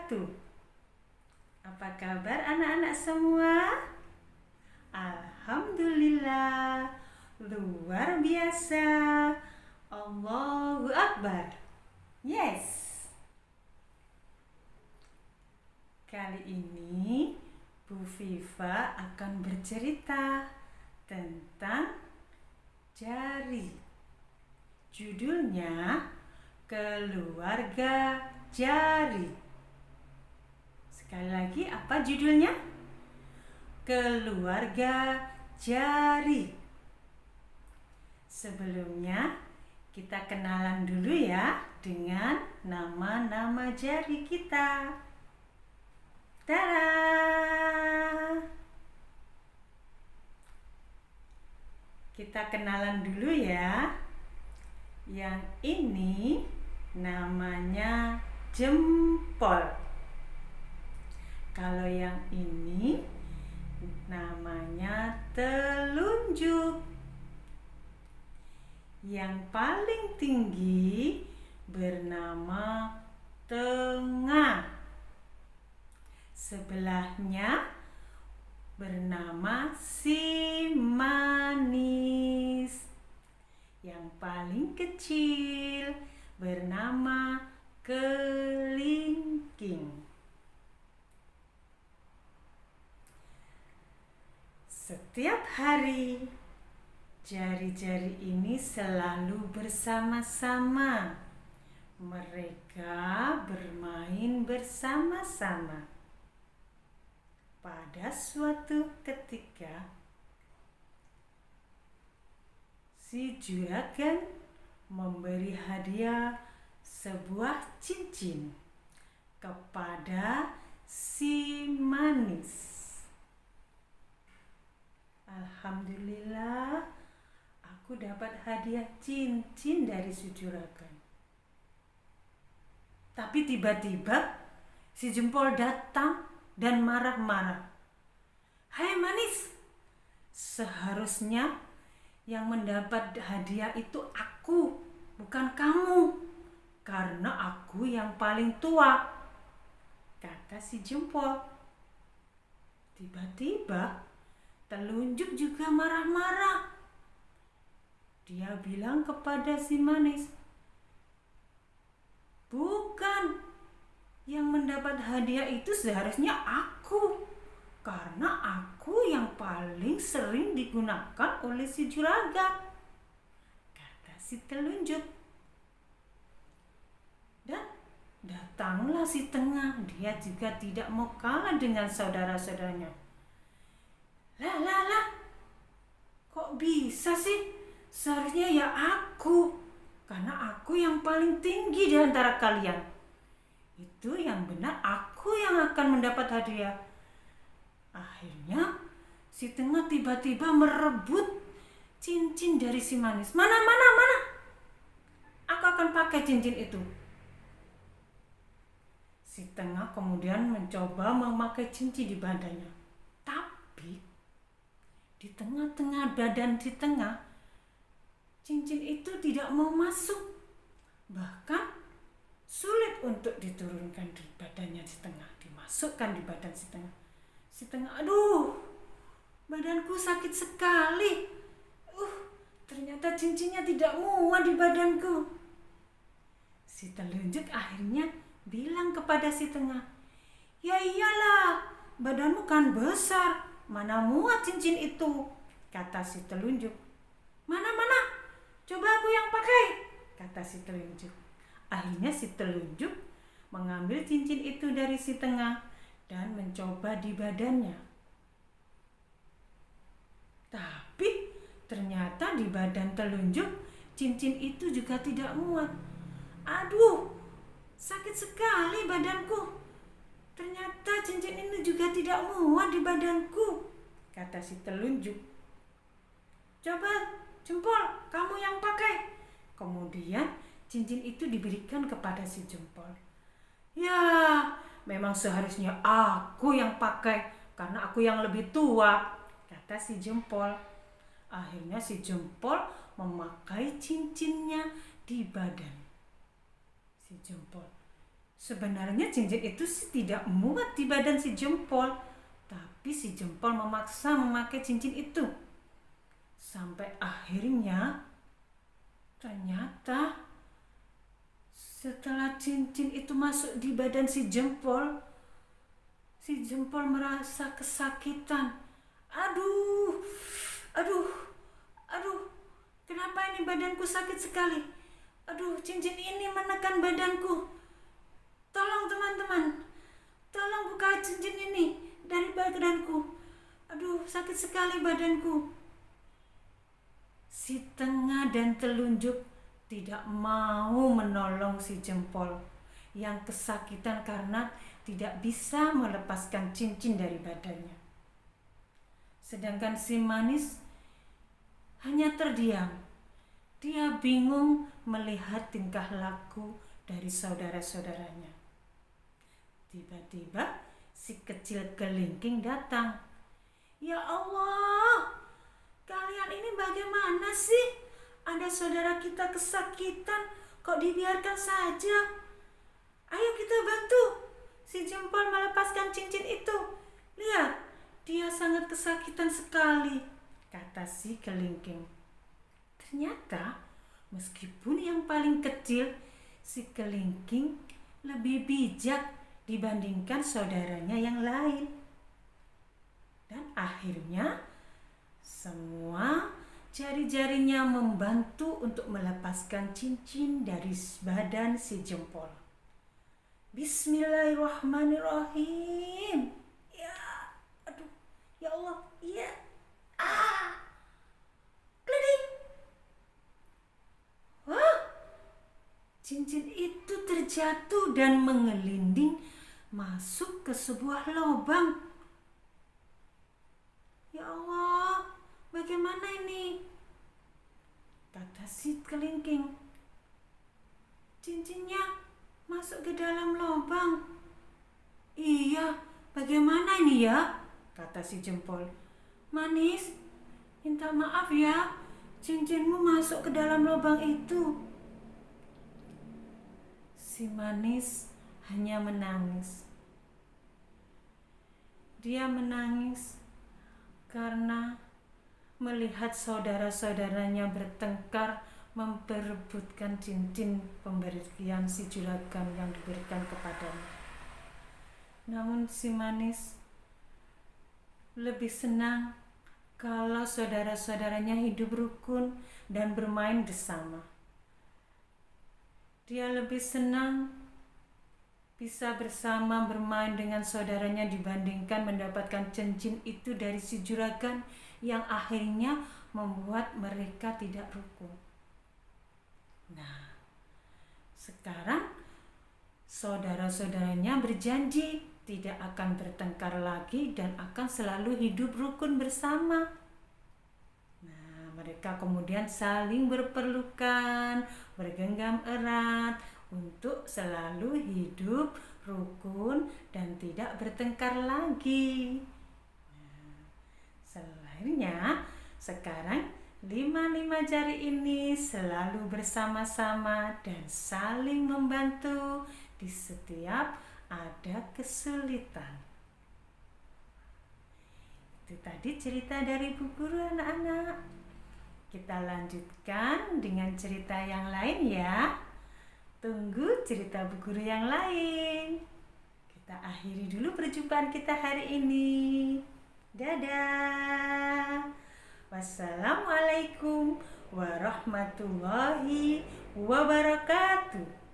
wabarakatuh. Apa kabar anak-anak semua? Alhamdulillah, luar biasa. Allahu Akbar. Yes. Kali ini Bu Viva akan bercerita tentang jari. Judulnya Keluarga Jari. Sekali lagi, apa judulnya? Keluarga Jari. Sebelumnya, kita kenalan dulu ya dengan nama-nama jari kita. Tada! Kita kenalan dulu ya. Yang ini namanya jempol. Kalau yang ini namanya telunjuk. Yang paling tinggi bernama tengah. Sebelahnya bernama si manis. Yang paling kecil bernama kelingking. Setiap hari jari-jari ini selalu bersama-sama. Mereka bermain bersama-sama. Pada suatu ketika, si juragan memberi hadiah sebuah cincin kepada si manis. Alhamdulillah, aku dapat hadiah cincin dari si juragan. Tapi tiba-tiba si jempol datang dan marah-marah. Hai manis, seharusnya yang mendapat hadiah itu aku, bukan kamu. Karena aku yang paling tua, kata si jempol. Tiba-tiba telunjuk juga marah-marah. Dia bilang kepada si manis, bukan, yang mendapat hadiah itu seharusnya aku. Karena aku yang paling sering digunakan oleh si juragan, kata si telunjuk. Dan datanglah si tengah. Dia juga tidak mau kalah dengan saudara-saudaranya. Lah, kok bisa sih? Seharusnya ya aku, karena aku yang paling tinggi di antara kalian. Itu yang benar, aku yang akan mendapat hadiah. Akhirnya si tengah tiba-tiba merebut cincin dari si manis. Mana? Aku akan pakai cincin itu. Si tengah kemudian mencoba memakai cincin di badannya. Tapi di tengah-tengah badan si tengah, cincin itu tidak mau masuk. Bahkan sulit untuk diturunkan di badannya si tengah, dimasukkan di badan si tengah. Si tengah, aduh, badanku sakit sekali. Ternyata cincinnya tidak muat di badanku. Si telunjuk akhirnya bilang kepada si tengah, ya iyalah, badanmu kan besar, mana muat cincin itu, kata si telunjuk. Mana, coba aku yang pakai, kata si telunjuk. Akhirnya si telunjuk mengambil cincin itu dari si tengah dan mencoba di badannya. Tapi ternyata di badan telunjuk cincin itu juga tidak muat. Aduh, sakit sekali badanku. Ternyata cincin ini juga tidak muat di badanku, kata si telunjuk. Coba jempol, kamu yang pakai. Kemudian cincin itu diberikan kepada si jempol. Ya, memang seharusnya aku yang pakai karena aku yang lebih tua, kata si jempol. Akhirnya si jempol memakai cincinnya di badan si jempol. Sebenarnya cincin itu sih tidak muat di badan si jempol, tapi si jempol memaksa memakai cincin itu. Sampai akhirnya ternyata setelah cincin itu masuk di badan si jempol merasa kesakitan. Aduh, aduh, aduh, kenapa ini badanku sakit sekali? Aduh, cincin ini menekan badanku. Tolong teman-teman, tolong buka cincin ini dari badanku. Aduh, sakit sekali badanku. Si tengah dan telunjuk tidak mau menolong si jempol yang kesakitan karena tidak bisa melepaskan cincin dari badannya. Sedangkan si manis hanya terdiam. Dia bingung melihat tingkah laku dari saudara-saudaranya. Tiba-tiba si kecil kelingking datang. Ya Allah, kalian ini bagaimana sih? Ada saudara kita kesakitan, kok dibiarkan saja? Ayo kita bantu si jempol melepaskan cincin itu. Lihat, dia sangat kesakitan sekali, kata si kelingking. Ternyata meskipun yang paling kecil, si kelingking lebih bijak dibandingkan saudaranya yang lain. Dan akhirnya semua jari-jarinya membantu untuk melepaskan cincin dari badan si jempol. Bismillahirrahmanirrahim. Ya, aduh, ya Allah, ya. Kleding. Wah, cincin itu terjatuh dan mengelinding masuk ke sebuah lubang. Ya Allah, bagaimana ini? Kata si kelingking. Cincinnya masuk ke dalam lubang. Iya, bagaimana ini ya? Kata si jempol. Manis, minta maaf ya, cincinmu masuk ke dalam lubang itu. Si manis hanya menangis. Dia menangis karena melihat saudara-saudaranya bertengkar memperebutkan cincin pemberian si juragan yang diberikan kepadanya. Namun si manis lebih senang kalau saudara-saudaranya hidup rukun dan bermain bersama. Dia lebih senang bisa bersama bermain dengan saudaranya dibandingkan mendapatkan cincin itu dari si juragan yang akhirnya membuat mereka tidak rukun. Nah, sekarang saudara-saudaranya berjanji tidak akan bertengkar lagi dan akan selalu hidup rukun bersama. Nah, mereka kemudian saling berpelukan, bergenggam erat untuk selalu hidup rukun dan tidak bertengkar lagi. Nah, selainnya sekarang 5 jari ini selalu bersama-sama dan saling membantu di setiap ada kesulitan. Itu tadi cerita dari Bu Guru anak-anak. Kita lanjutkan dengan cerita yang lain ya. Tunggu cerita Bu Guru yang lain. Kita akhiri dulu perjumpaan kita hari ini. Dadah. Wassalamualaikum warahmatullahi wabarakatuh.